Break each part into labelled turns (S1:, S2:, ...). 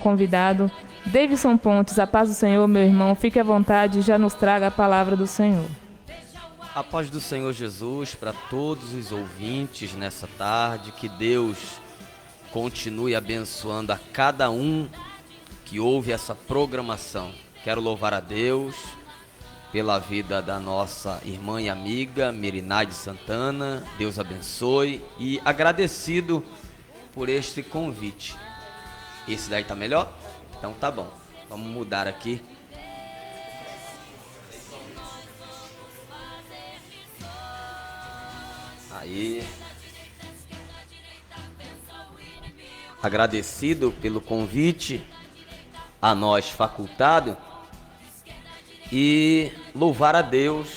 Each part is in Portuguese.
S1: Convidado, Davidson Pontes. A paz do Senhor, meu irmão, fique à vontade e já nos traga a palavra do Senhor.
S2: A paz do Senhor Jesus para todos os ouvintes nessa tarde, que Deus continue abençoando a cada um que ouve essa programação. Quero louvar a Deus pela vida da nossa irmã e amiga Mirinaide Santana, Deus abençoe, e agradecido por este convite. Esse daí tá melhor? Então tá bom, vamos mudar aqui. Aí, agradecido pelo convite a nós facultado e louvar a Deus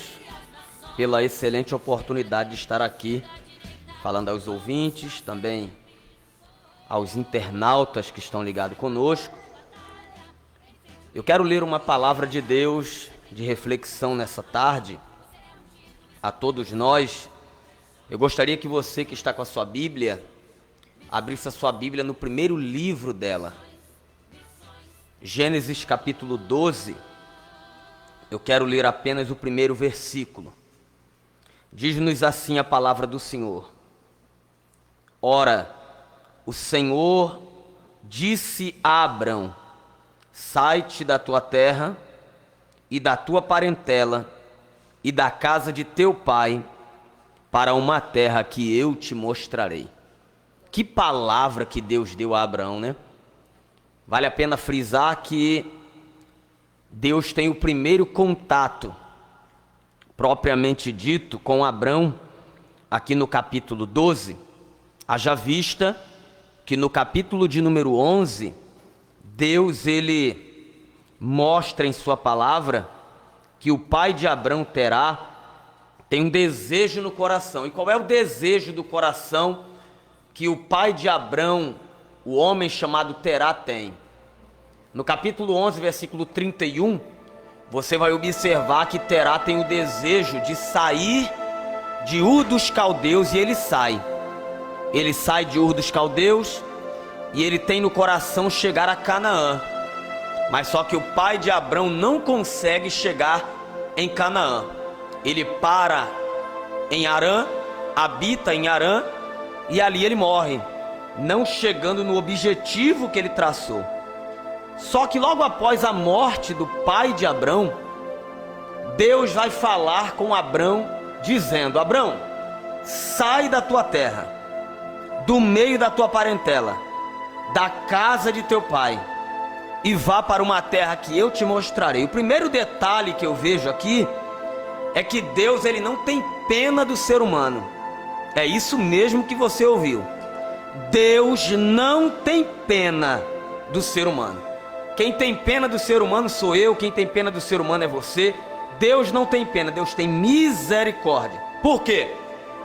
S2: pela excelente oportunidade de estar aqui falando aos ouvintes, também aos internautas que estão ligados conosco. Eu quero ler uma palavra de Deus de reflexão nessa tarde a todos nós. Eu gostaria que você que está com a sua Bíblia abrisse a sua Bíblia no primeiro livro dela, Gênesis capítulo 12. Eu quero ler apenas o primeiro versículo. Diz-nos assim a palavra do Senhor: Ora, o Senhor disse a Abrão: sai-te da tua terra e da tua parentela e da casa de teu pai para uma terra que eu te mostrarei. Que palavra que Deus deu a Abraão, né? Vale a pena frisar que Deus tem o primeiro contato, propriamente dito, com Abrão, aqui no capítulo 12, haja vista que no capítulo de número 11, Deus ele mostra em sua palavra que o pai de Abrão, Terá, tem um desejo no coração. E qual é o desejo do coração que o pai de Abrão, o homem chamado Terá, tem? No capítulo 11, versículo 31, você vai observar que Terá tem o desejo de sair de Ur dos Caldeus, e ele sai. Ele sai de Ur dos Caldeus e ele tem no coração chegar a Canaã. Mas só que o pai de Abrão não consegue chegar em Canaã. Ele para em Harã, habita em Harã, e ali ele morre, não chegando no objetivo que ele traçou. Só que logo após a morte do pai de Abrão, Deus vai falar com Abrão, dizendo: Abrão, sai da tua terra, do meio da tua parentela, da casa de teu pai, e vá para uma terra que eu te mostrarei. O primeiro detalhe que eu vejo aqui é que Deus ele não tem pena do ser humano. É isso mesmo que você ouviu. Deus não tem pena do ser humano. Quem tem pena do ser humano sou eu, quem tem pena do ser humano é você. Deus não tem pena, Deus tem misericórdia. Por quê?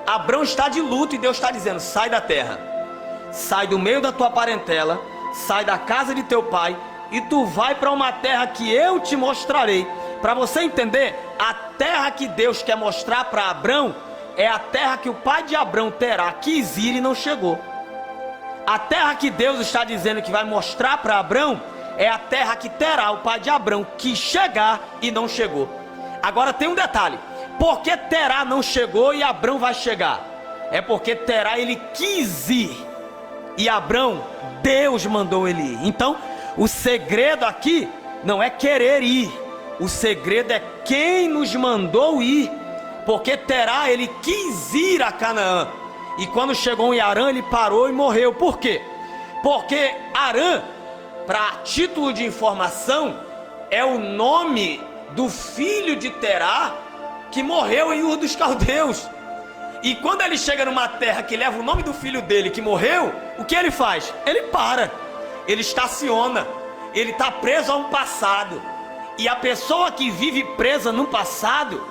S2: Abrão está de luto e Deus está dizendo: sai da terra, sai do meio da tua parentela, sai da casa de teu pai, e tu vai para uma terra que eu te mostrarei. Para você entender, a terra que Deus quer mostrar para Abrão é a terra que o pai de Abrão, Terá, quis ir e não chegou. A terra que Deus está dizendo que vai mostrar para Abrão é a terra que Terá, o pai de Abrão, quis chegar e não chegou. Agora tem um detalhe: por que Terá não chegou e Abrão vai chegar? É porque Terá ele quis ir e Abrão, Deus mandou ele ir. Então o segredo aqui não é querer ir, o segredo é quem nos mandou ir. Porque Terá ele quis ir a Canaã, e quando chegou em Harã ele parou e morreu. Por quê? Porque Harã, para título de informação, é o nome do filho de Terá que morreu em Ur dos Caldeus. E quando ele chega numa terra que leva o nome do filho dele que morreu, o que ele faz? Ele para, ele estaciona, ele está preso a um passado. E a pessoa que vive presa no passado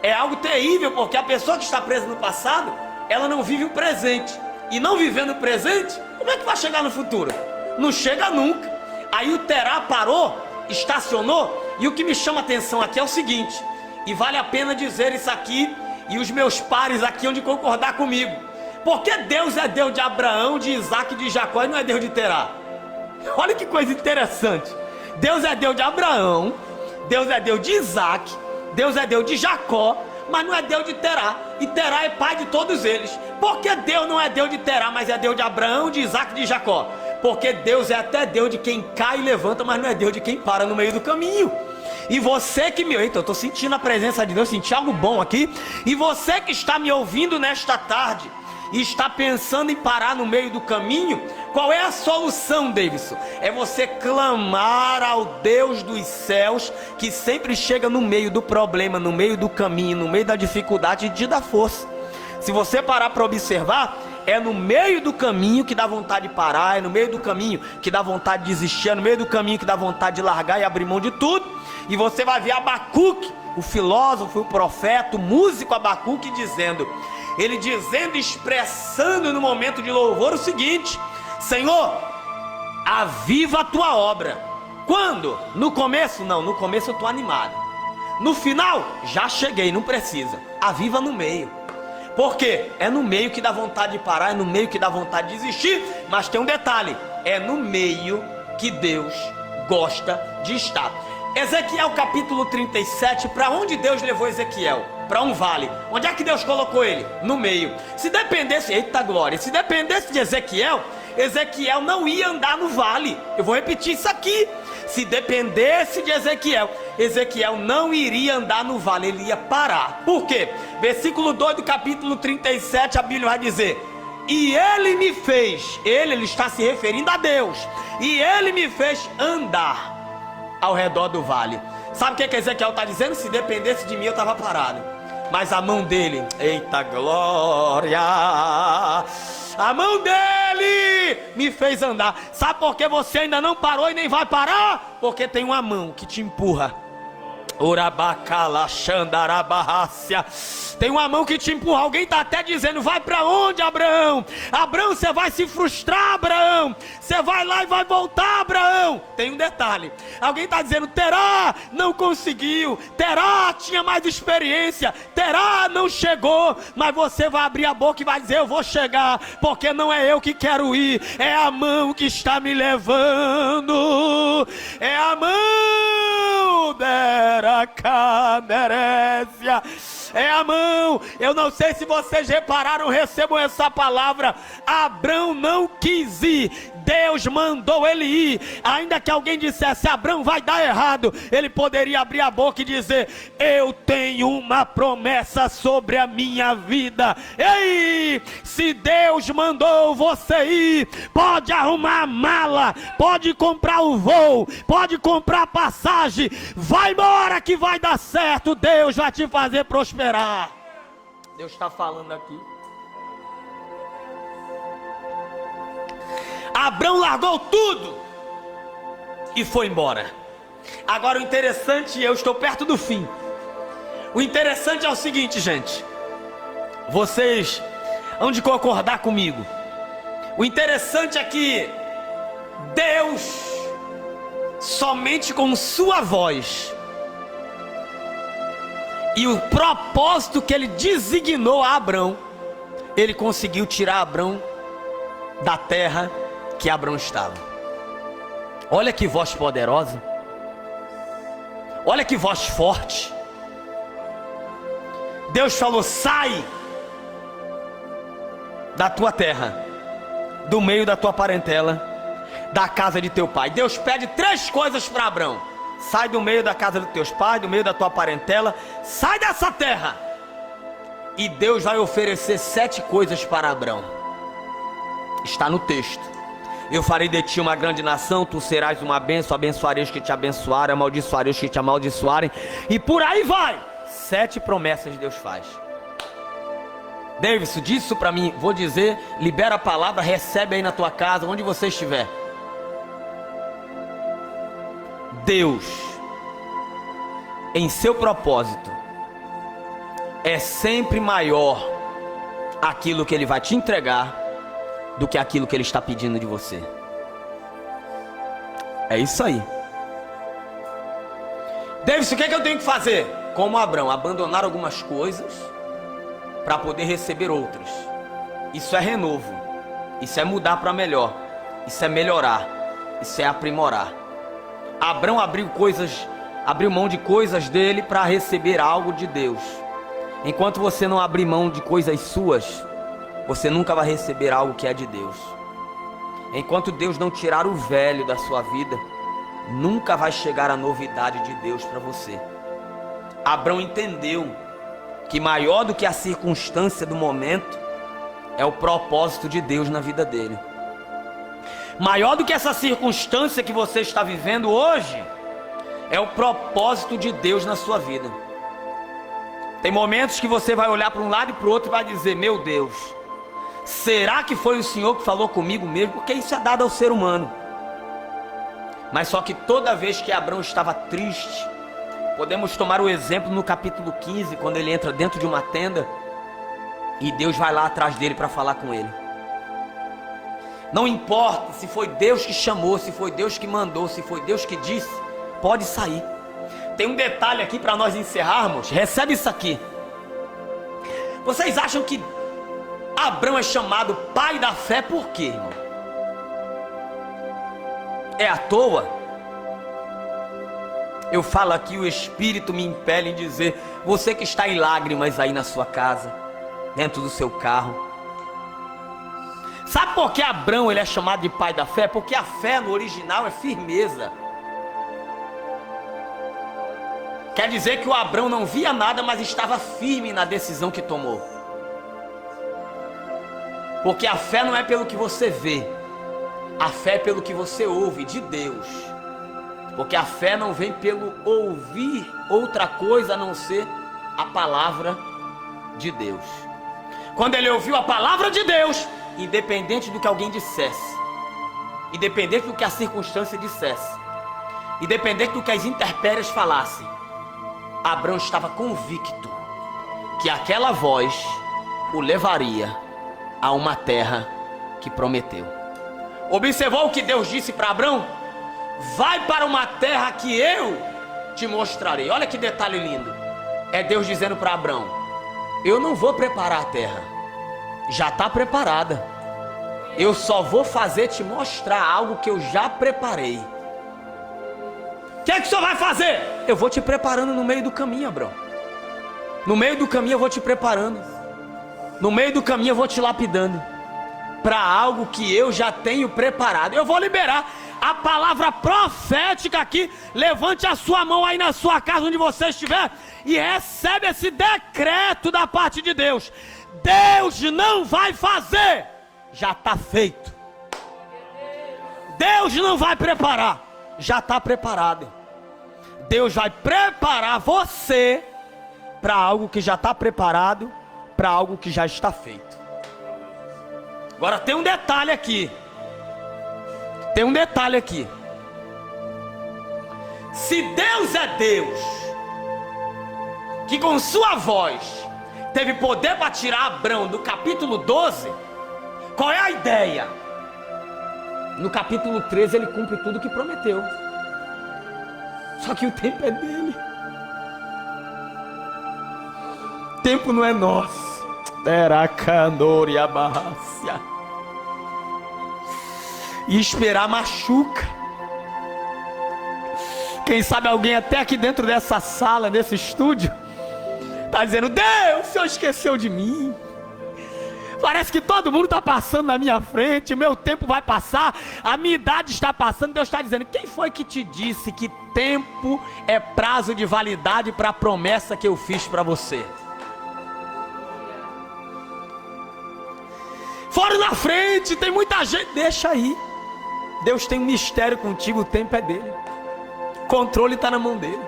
S2: é algo terrível, porque a pessoa que está presa no passado, ela não vive o presente. E não vivendo o presente, como é que vai chegar no futuro? Não chega nunca. Aí o Terá parou, estacionou, e o que me chama a atenção aqui é o seguinte, e vale a pena dizer isso aqui, e os meus pares aqui hão de concordar comigo: porque Deus é Deus de Abraão, de Isaac e de Jacó, e não é Deus de Terá? Olha que coisa interessante. Deus é Deus de Abraão, Deus é Deus de Isaac, Deus é Deus de Jacó, mas não é Deus de Terá. E Terá é pai de todos eles. Por que Deus não é Deus de Terá, mas é Deus de Abraão, de Isaac e de Jacó? Porque Deus é até Deus de quem cai e levanta, mas não é Deus de quem para no meio do caminho. E você que me... Eita, eu estou sentindo a presença de Deus, senti algo bom aqui. E você que está me ouvindo nesta tarde e está pensando em parar no meio do caminho, qual é a solução, Davidson? É você clamar ao Deus dos céus, que sempre chega no meio do problema, no meio do caminho, no meio da dificuldade, e te dá força. Se você parar para observar, é no meio do caminho que dá vontade de parar, é no meio do caminho que dá vontade de desistir, é no meio do caminho que dá vontade de largar e abrir mão de tudo. E você vai ver Abacuque, o filósofo, o profeta, o músico Abacuque ele dizendo, expressando no momento de louvor o seguinte: Senhor, aviva a tua obra. Quando? No começo? Não, no começo eu estou animado. No final? Já cheguei, não precisa. Aviva no meio. Por quê? É no meio que dá vontade de parar, é no meio que dá vontade de desistir. Mas tem um detalhe, é no meio que Deus gosta de estar. Ezequiel capítulo 37, para onde Deus levou Ezequiel? Para um vale. Onde é que Deus colocou ele? No meio. Se dependesse, eita glória, se dependesse de Ezequiel, Ezequiel não ia andar no vale. Eu vou repetir isso aqui. Se dependesse de Ezequiel, Ezequiel não iria andar no vale, ele ia parar. Por quê? Versículo 2 do capítulo 37, a Bíblia vai dizer: e ele me fez, ele está se referindo a Deus, e ele me fez andar ao redor do vale. Sabe o que Ezequiel está dizendo? Se dependesse de mim eu estava parado, mas a mão dele, eita glória, a mão dele me fez andar. Sabe por que você ainda não parou e nem vai parar? Porque tem uma mão que te empurra. Tem uma mão que te empurra. Alguém está até dizendo: vai para onde, Abraão? Abraão, você vai se frustrar, Abraão. Você vai lá e vai voltar, Abraão. Tem um detalhe, alguém está dizendo: Terá não conseguiu, Terá tinha mais experiência, Terá não chegou. Mas você vai abrir a boca e vai dizer: eu vou chegar, porque não é eu que quero ir, é a mão que está me levando, é a mão dera caderécia, é a mão. Eu não sei se vocês repararam, recebam essa palavra. Abraão não quis ir, Deus mandou ele ir. Ainda que alguém dissesse: Abraão, vai dar errado, ele poderia abrir a boca e dizer: eu tenho uma promessa sobre a minha vida. Ei, se Deus mandou você ir, pode arrumar a mala, pode comprar o voo, pode comprar a passagem, vai embora que vai dar certo. Deus vai te fazer prosperar. Deus está falando aqui. Abraão largou tudo e foi embora. Agora o interessante, eu estou perto do fim. O interessante é o seguinte, gente, vocês hão de concordar comigo. O interessante é que Deus, somente com sua voz e o propósito que ele designou a Abraão, ele conseguiu tirar Abraão da terra que Abraão estava. Olha que voz poderosa, olha que voz forte. Deus falou: sai da tua terra, do meio da tua parentela, da casa de teu pai. Deus pede 3 coisas para Abraão: sai do meio da casa dos teus pais, do meio da tua parentela, sai dessa terra. E Deus vai oferecer 7 coisas para Abraão. Está no texto: eu farei de ti uma grande nação, tu serás uma bênção, abençoarei os que te abençoarem, amaldiçoarei os que te amaldiçoarem, e por aí vai. 7 promessas Deus faz. Davidson, diz isso para mim. Vou dizer, libera a palavra, recebe aí na tua casa, onde você estiver. Deus, em seu propósito, é sempre maior aquilo que Ele vai te entregar do que aquilo que Ele está pedindo de você. É isso aí. Davidson, o que é que eu tenho que fazer? Como Abraão, abandonar algumas coisas para poder receber outras. Isso é renovo, isso é mudar para melhor, isso é melhorar. Isso é aprimorar. Abrão abriu mão de coisas dele para receber algo de Deus. Enquanto você não abrir mão de coisas suas, você nunca vai receber algo que é de Deus. Enquanto Deus não tirar o velho da sua vida, nunca vai chegar a novidade de Deus para você. Abrão entendeu que maior do que a circunstância do momento é o propósito de Deus na vida dele. Maior do que essa circunstância que você está vivendo hoje é o propósito de Deus na sua vida. Tem momentos que você vai olhar para um lado e para o outro e vai dizer: meu Deus, será que foi o Senhor que falou comigo mesmo? Porque isso é dado ao ser humano. Mas só que toda vez que Abrão estava triste, podemos tomar o exemplo no capítulo 15, quando ele entra dentro de uma tenda e Deus vai lá atrás dele para falar com ele. Não importa se foi Deus que chamou, se foi Deus que mandou, se foi Deus que disse, pode sair. Tem um detalhe aqui para nós encerrarmos. Recebe isso aqui. Vocês acham que Abrão é chamado pai da fé por quê, irmão? É à toa? Eu falo aqui, o Espírito me impele em dizer: você que está em lágrimas aí na sua casa, dentro do seu carro, sabe por que Abrão ele é chamado de pai da fé? Porque a fé no original é firmeza. Quer dizer que o Abrão não via nada, mas estava firme na decisão que tomou. Porque a fé não é pelo que você vê, a fé é pelo que você ouve de Deus. Porque a fé não vem pelo ouvir outra coisa a não ser a palavra de Deus. Quando ele ouviu a palavra de Deus, independente do que alguém dissesse, independente do que a circunstância dissesse, independente do que as intempéries falassem, Abrão estava convicto que aquela voz o levaria a uma terra que prometeu. Observou o que Deus disse para Abrão? Vai para uma terra que eu te mostrarei. Olha que detalhe lindo. É Deus dizendo para Abrão: eu não vou preparar a terra, já está preparada. Eu só vou fazer te mostrar algo que eu já preparei. O que é que o senhor vai fazer? Eu vou te preparando no meio do caminho, Abrão. No meio do caminho eu vou te preparando. No meio do caminho eu vou te lapidando para algo que eu já tenho preparado. Eu vou liberar a palavra profética aqui. Levante a sua mão aí na sua casa, onde você estiver, e recebe esse decreto da parte de Deus. Deus não vai fazer, já está feito. Deus não vai preparar, já está preparado. Deus vai preparar você para algo que já está preparado, para algo que já está feito. Agora tem um detalhe aqui. Tem um detalhe aqui. Se Deus é Deus, que com sua voz teve poder para tirar Abrão do capítulo 12, qual é a ideia? No capítulo 13 ele cumpre tudo que prometeu. Só que o tempo é dele. O tempo não é nosso. E esperar machuca. Quem sabe alguém até aqui dentro dessa sala, nesse estúdio, está dizendo: Deus, o Senhor esqueceu de mim. Parece que todo mundo está passando na minha frente, o meu tempo vai passar, a minha idade está passando. Deus está dizendo: quem foi que te disse que tempo é prazo de validade para a promessa que eu fiz para você? Fora na frente, tem muita gente. Deixa aí. Deus tem um mistério contigo, o tempo é dele. O controle está na mão dele.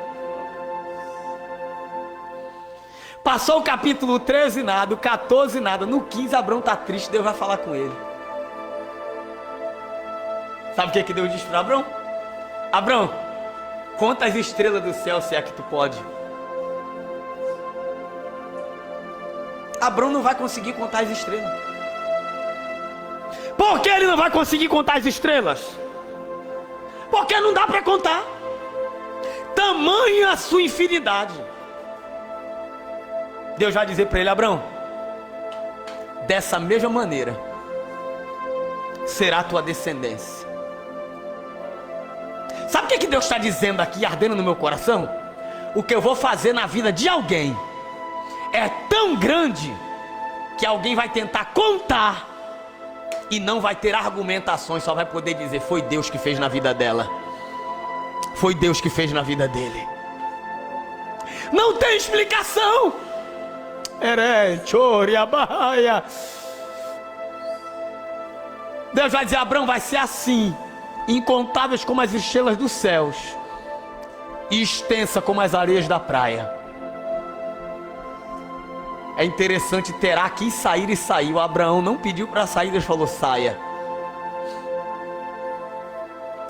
S2: Passou o capítulo 13 nada, o 14 nada, no 15 Abrão está triste, Deus vai falar com ele. Sabe o que Deus disse para Abrão? Abrão, conta as estrelas do céu, se é que tu pode. Abrão não vai conseguir contar as estrelas. Por que ele não vai conseguir contar as estrelas? Porque não dá para contar. Tamanha a sua infinidade. Deus vai dizer para ele: Abrão, dessa mesma maneira será a tua descendência. Sabe o que Deus está dizendo aqui, ardendo no meu coração? O que eu vou fazer na vida de alguém é tão grande que alguém vai tentar contar e não vai ter argumentações, só vai poder dizer: foi Deus que fez na vida dela, foi Deus que fez na vida dele. Não tem explicação. Deus vai dizer: Abraão, vai ser assim, incontáveis como as estrelas dos céus e extensa como as areias da praia. É interessante, Terá quis sair e saiu. Abraão não pediu para sair, Deus falou: saia.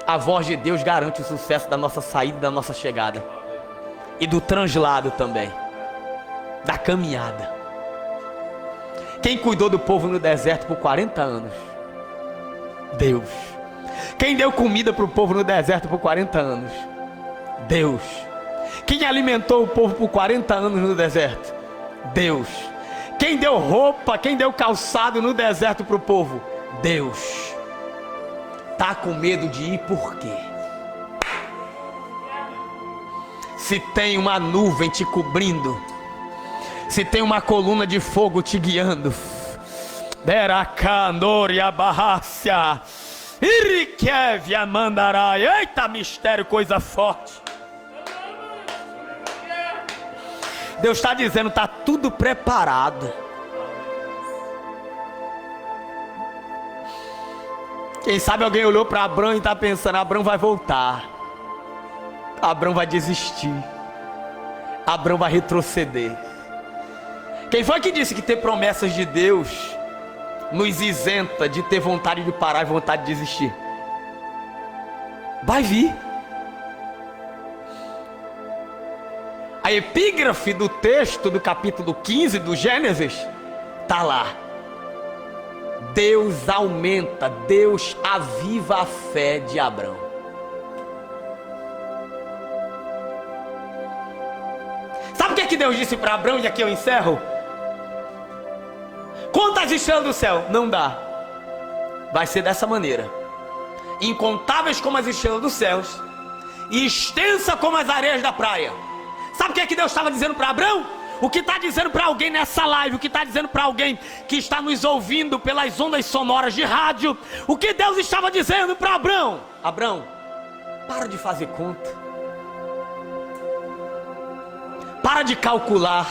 S2: A voz de Deus garante o sucesso da nossa saída e da nossa chegada, e do translado também, da caminhada. Quem cuidou do povo no deserto por 40 anos? Deus. Quem deu comida para o povo no deserto por 40 anos? Deus. Quem alimentou o povo por 40 anos no deserto? Deus. Quem deu roupa, quem deu calçado no deserto para o povo? Deus. Tá com medo de ir por quê? Se tem uma nuvem te cobrindo, se tem uma coluna de fogo te guiando, eita, mistério, coisa forte. Deus está dizendo: está tudo preparado. Quem sabe alguém olhou para Abraão e está pensando: Abraão vai voltar, Abraão vai desistir, Abraão vai retroceder. Quem foi que disse que ter promessas de Deus nos isenta de ter vontade de parar e vontade de desistir? Vai vir. A epígrafe do texto do capítulo 15 do Gênesis está lá. Deus aumenta, Deus aviva a fé de Abraão. Sabe o que Deus disse para Abraão? E aqui eu encerro. Conta as estrelas do céu. Não dá. Vai ser dessa maneira: incontáveis como as estrelas dos céus e extensa como as areias da praia. Sabe o que Deus estava dizendo para Abraão? O que está dizendo para alguém nessa live, o que está dizendo para alguém que está nos ouvindo pelas ondas sonoras de rádio, o que Deus estava dizendo para Abraão? Abraão, para de fazer conta, para de calcular,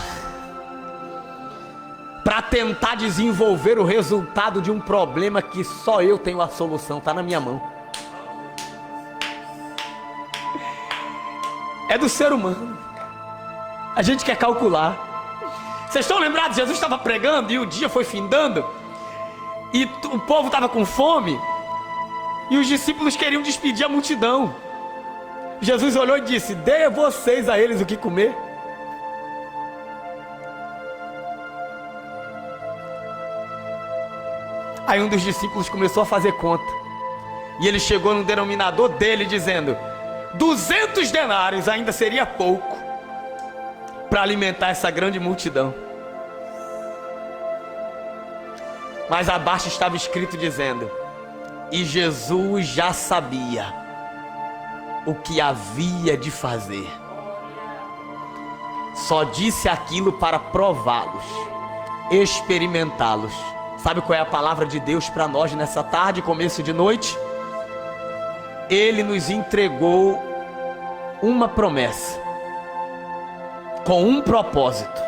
S2: para tentar desenvolver o resultado de um problema que só eu tenho a solução, está na minha mão. É do ser humano. A gente quer calcular. Vocês estão lembrados? Jesus estava pregando e o dia foi findando, e o povo estava com fome, e os discípulos queriam despedir a multidão. Jesus olhou e disse: dê vocês a eles o que comer. Aí um dos discípulos começou a fazer conta, e ele chegou no denominador dele dizendo: 200 denários ainda seria pouco para alimentar essa grande multidão. Mas abaixo estava escrito dizendo: e Jesus já sabia o que havia de fazer, só disse aquilo para prová-los, experimentá-los. Sabe qual é a palavra de Deus para nós nessa tarde, começo de noite? Ele nos entregou uma promessa, com um propósito,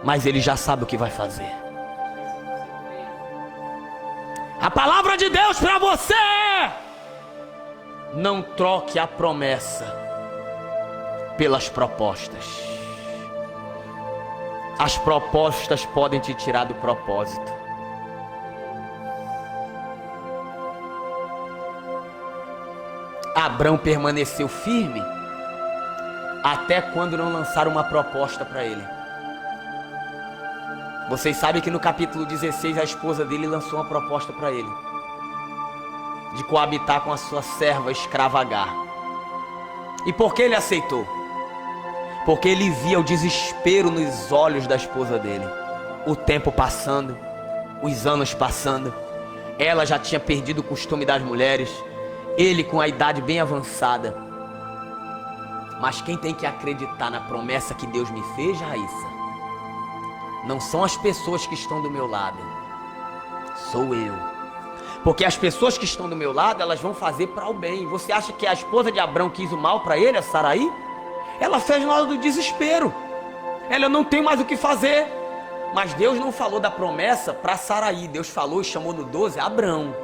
S2: mas Ele já sabe o que vai fazer. A palavra de Deus para você é: não troque a promessa pelas propostas. As propostas podem te tirar do propósito. Abraão permaneceu firme até quando não lançaram uma proposta para ele. Vocês sabem que no capítulo 16 a esposa dele lançou uma proposta para ele, de coabitar com a sua serva escrava Agar. E por que ele aceitou? Porque ele via o desespero nos olhos da esposa dele. O tempo passando, os anos passando, ela já tinha perdido o costume das mulheres, ele com a idade bem avançada. Mas quem tem que acreditar na promessa que Deus me fez, Raíssa, não são as pessoas que estão do meu lado, sou eu. Porque as pessoas que estão do meu lado, elas vão fazer para o bem. Você acha que a esposa de Abrão quis o mal para ele, a Saraí? Ela fez na hora do desespero. Ela não tem mais o que fazer. Mas Deus não falou da promessa para Saraí. Deus falou e chamou no 12 Abrão.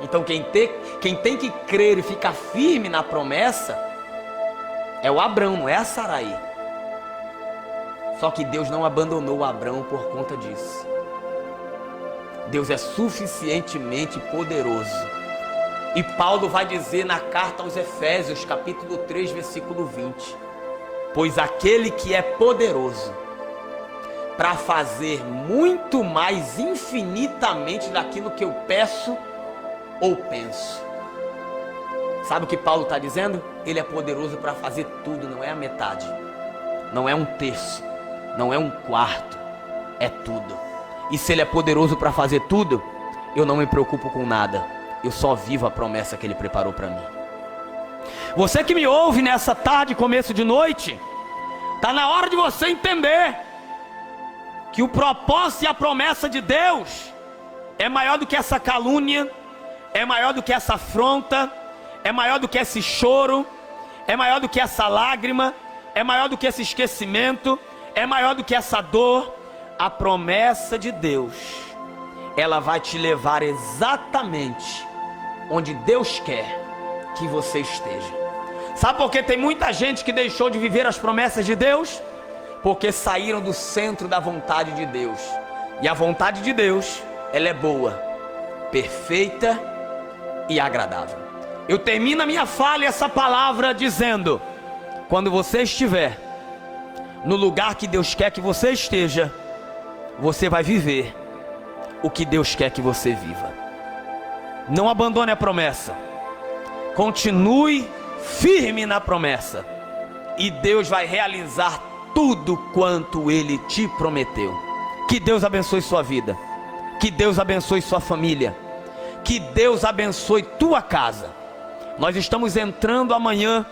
S2: Então quem tem que crer e ficar firme na promessa é o Abrão, não é a Saraí. Só que Deus não abandonou o Abrão por conta disso. Deus é suficientemente poderoso. E Paulo vai dizer na carta aos Efésios, capítulo 3, versículo 20: pois aquele que é poderoso para fazer muito mais infinitamente daquilo que eu peço ou penso. Sabe o que Paulo está dizendo? Ele é poderoso para fazer tudo, não é a metade, não é um terço, não é um quarto, é tudo. E se ele é poderoso para fazer tudo, eu não me preocupo com nada, eu só vivo a promessa que ele preparou para mim. Você que me ouve nessa tarde, começo de noite, está na hora de você entender que o propósito e a promessa de Deus é maior do que essa calúnia, é maior do que essa afronta, é maior do que esse choro, é maior do que essa lágrima, é maior do que esse esquecimento, é maior do que essa dor. A promessa de Deus, ela vai te levar exatamente onde Deus quer que você esteja. Sabe por que tem muita gente que deixou de viver as promessas de Deus? Porque saíram do centro da vontade de Deus. E a vontade de Deus, ela é boa, perfeita e agradável. Eu termino a minha fala e essa palavra dizendo: quando você estiver no lugar que Deus quer que você esteja, você vai viver o que Deus quer que você viva. Não abandone a promessa. Continue firme na promessa. E Deus vai realizar tudo quanto Ele te prometeu. Que Deus abençoe sua vida. Que Deus abençoe sua família. Que Deus abençoe tua casa. Nós estamos entrando amanhã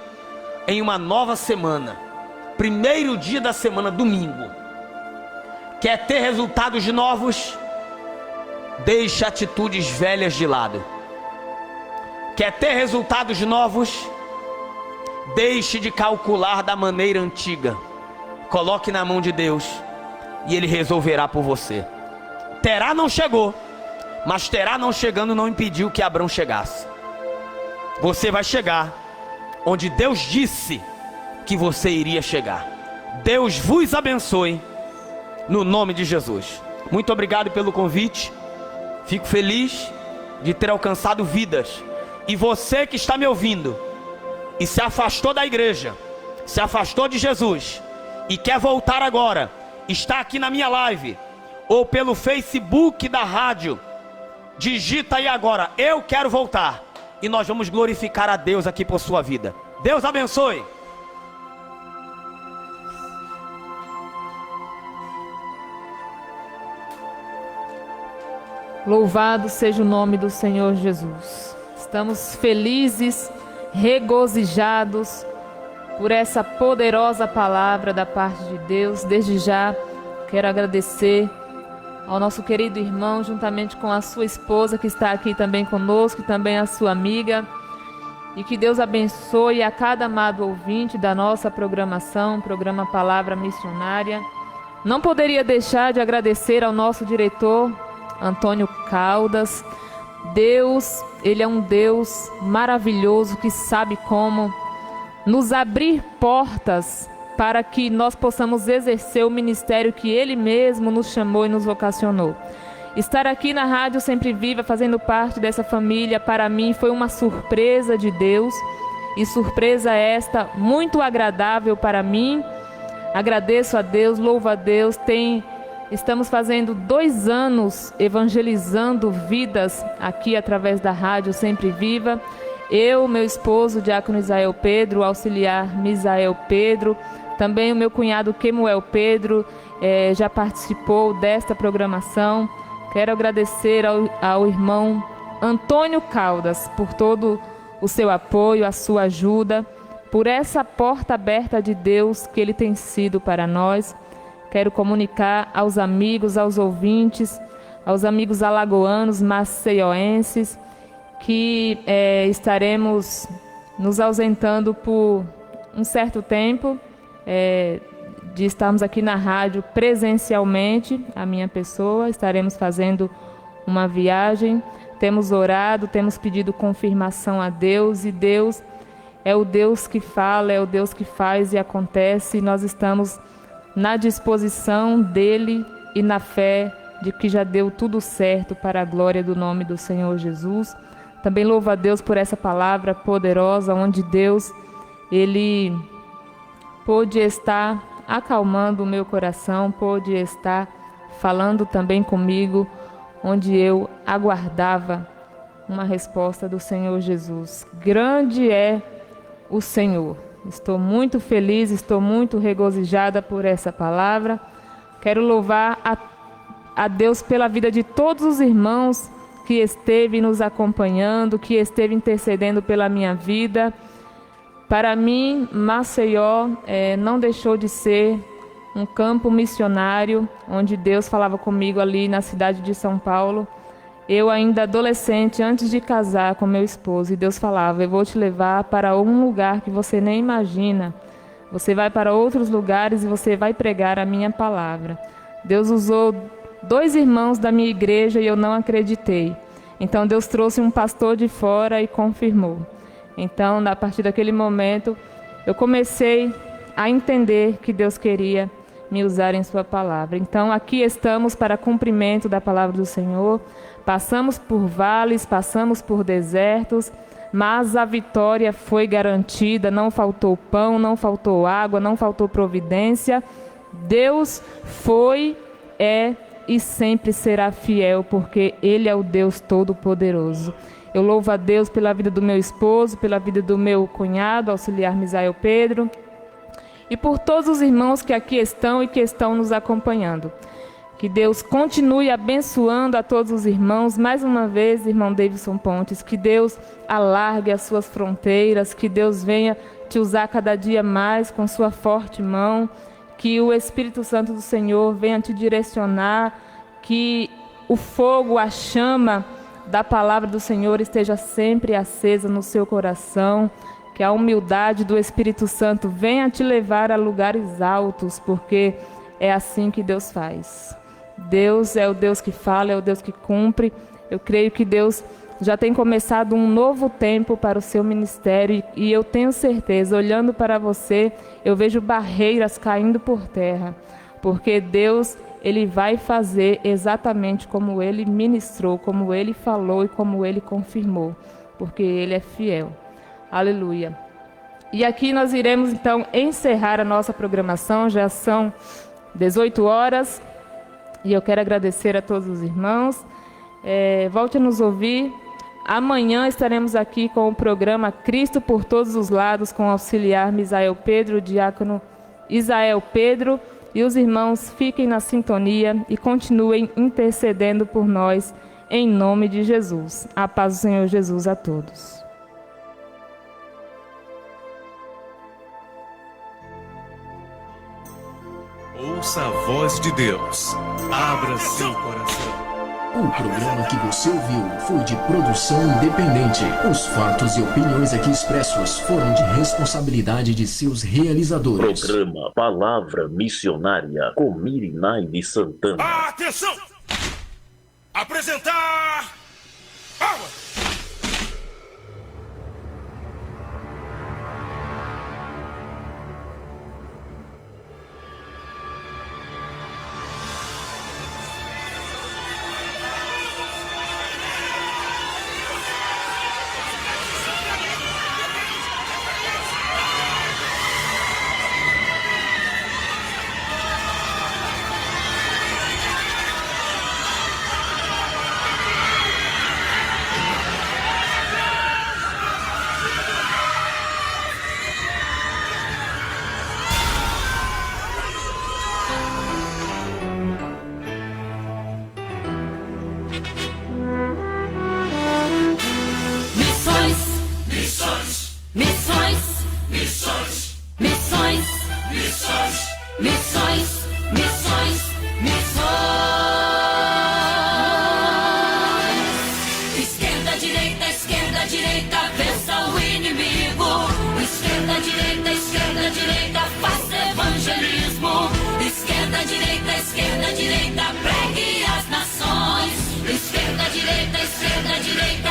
S2: em uma nova semana. Primeiro dia da semana, domingo. Quer ter resultados novos? Deixe atitudes velhas de lado. Quer ter resultados novos? Deixe de calcular da maneira antiga. Coloque na mão de Deus e Ele resolverá por você. Terá não chegou, mas Terá não chegando não impediu que Abrão chegasse. Você vai chegar onde Deus disse que você iria chegar. Deus vos abençoe. No nome de Jesus. Muito obrigado pelo convite. Fico feliz de ter alcançado vidas. E você que está me ouvindo e se afastou da igreja, se afastou de Jesus e quer voltar agora, está aqui na minha live ou pelo Facebook da rádio, digita aí agora: eu quero voltar. E nós vamos glorificar a Deus aqui por sua vida. Deus abençoe.
S1: Louvado seja o nome do Senhor Jesus. Estamos felizes, regozijados por essa poderosa palavra da parte de Deus. Desde já quero agradecer ao nosso querido irmão, juntamente com a sua esposa que está aqui também conosco, e também a sua amiga. E que Deus abençoe a cada amado ouvinte da nossa programação, programa Palavra Missionária. Não poderia deixar de agradecer ao nosso diretor, Antônio Caldas. Deus, Ele é um Deus maravilhoso que sabe como nos abrir portas para que nós possamos exercer o ministério que Ele mesmo nos chamou e nos vocacionou. Estar aqui na Rádio Sempre Viva, fazendo parte dessa família, para mim foi uma surpresa de Deus, e surpresa esta muito agradável para mim. Agradeço a Deus, louvo a Deus. Estamos fazendo 2 anos evangelizando vidas aqui através da Rádio Sempre Viva. Eu, meu esposo, Diácono Isael Pedro, o auxiliar Misael Pedro, também o meu cunhado Kemuel Pedro, já participou desta programação. Quero agradecer ao irmão Antônio Caldas, por todo o seu apoio, a sua ajuda, por essa porta aberta de Deus que Ele tem sido para nós. Quero comunicar aos amigos, aos ouvintes, aos amigos alagoanos, maceioenses, que estaremos nos ausentando por um certo tempo, de estarmos aqui na rádio presencialmente, a minha pessoa. Estaremos fazendo uma viagem, temos orado, temos pedido confirmação a Deus, e Deus é o Deus que fala, é o Deus que faz e acontece, e nós estamos na disposição dEle e na fé de que já deu tudo certo para a glória do nome do Senhor Jesus. Também louvo a Deus por essa palavra poderosa, onde Deus, Ele pôde estar acalmando o meu coração, pôde estar falando também comigo, onde eu aguardava uma resposta do Senhor Jesus. Grande é o Senhor. Estou muito feliz, estou muito regozijada por essa palavra. Quero louvar a Deus pela vida de todos os irmãos que esteve nos acompanhando, que esteve intercedendo pela minha vida. Para mim, Maceió não deixou de ser um campo missionário, onde Deus falava comigo ali na cidade de São Paulo. Eu ainda adolescente, antes de casar com meu esposo, e Deus falava: eu vou te levar para um lugar que você nem imagina. Você vai para outros lugares e você vai pregar a minha palavra. Deus usou 2 irmãos da minha igreja e eu não acreditei. Então Deus trouxe um pastor de fora e confirmou. Então, a partir daquele momento, eu comecei a entender que Deus queria me usar em sua palavra. Então, aqui estamos para cumprimento da palavra do Senhor. Passamos por vales, passamos por desertos, mas a vitória foi garantida. Não faltou pão, não faltou água, não faltou providência. Deus foi, é e sempre será fiel, porque Ele é o Deus Todo-Poderoso. Eu louvo a Deus pela vida do meu esposo, pela vida do meu cunhado, auxiliar Misael Pedro, e por todos os irmãos que aqui estão e que estão nos acompanhando. Que Deus continue abençoando a todos os irmãos. Mais uma vez, irmão Davidson Pontes, que Deus alargue as suas fronteiras, que Deus venha te usar cada dia mais com sua forte mão, que o Espírito Santo do Senhor venha te direcionar, que o fogo, a chama da palavra do Senhor esteja sempre acesa no seu coração, que a humildade do Espírito Santo venha te levar a lugares altos, porque é assim que Deus faz. Deus é o Deus que fala, é o Deus que cumpre. Eu creio que Deus já tem começado um novo tempo para o seu ministério, e eu tenho certeza, olhando para você, eu vejo barreiras caindo por terra, porque Deus, Ele vai fazer exatamente como Ele ministrou, como Ele falou e como Ele confirmou, porque Ele é fiel. Aleluia. E aqui nós iremos então encerrar a nossa programação, já são 18 horas, e eu quero agradecer a todos os irmãos. Volte a nos ouvir. Amanhã estaremos aqui com o programa Cristo por Todos os Lados, com o auxiliar Misael Pedro, o diácono Isael Pedro. E os irmãos fiquem na sintonia e continuem intercedendo por nós, em nome de Jesus. A paz do Senhor Jesus a todos.
S3: Ouça a voz de Deus. Abra seu coração.
S4: O programa que você ouviu foi de produção independente. Os fatos e opiniões aqui expressos foram de responsabilidade de seus realizadores.
S5: Programa Palavra Missionária com Mirinai Santana.
S3: Atenção! Apresentar... Água!
S6: Missões, missões, missões, missões, missões, missões, missões. Esquerda, direita, vença o inimigo. Esquerda, direita, faça evangelismo. Esquerda, direita, pregue as nações. Esquerda, direita,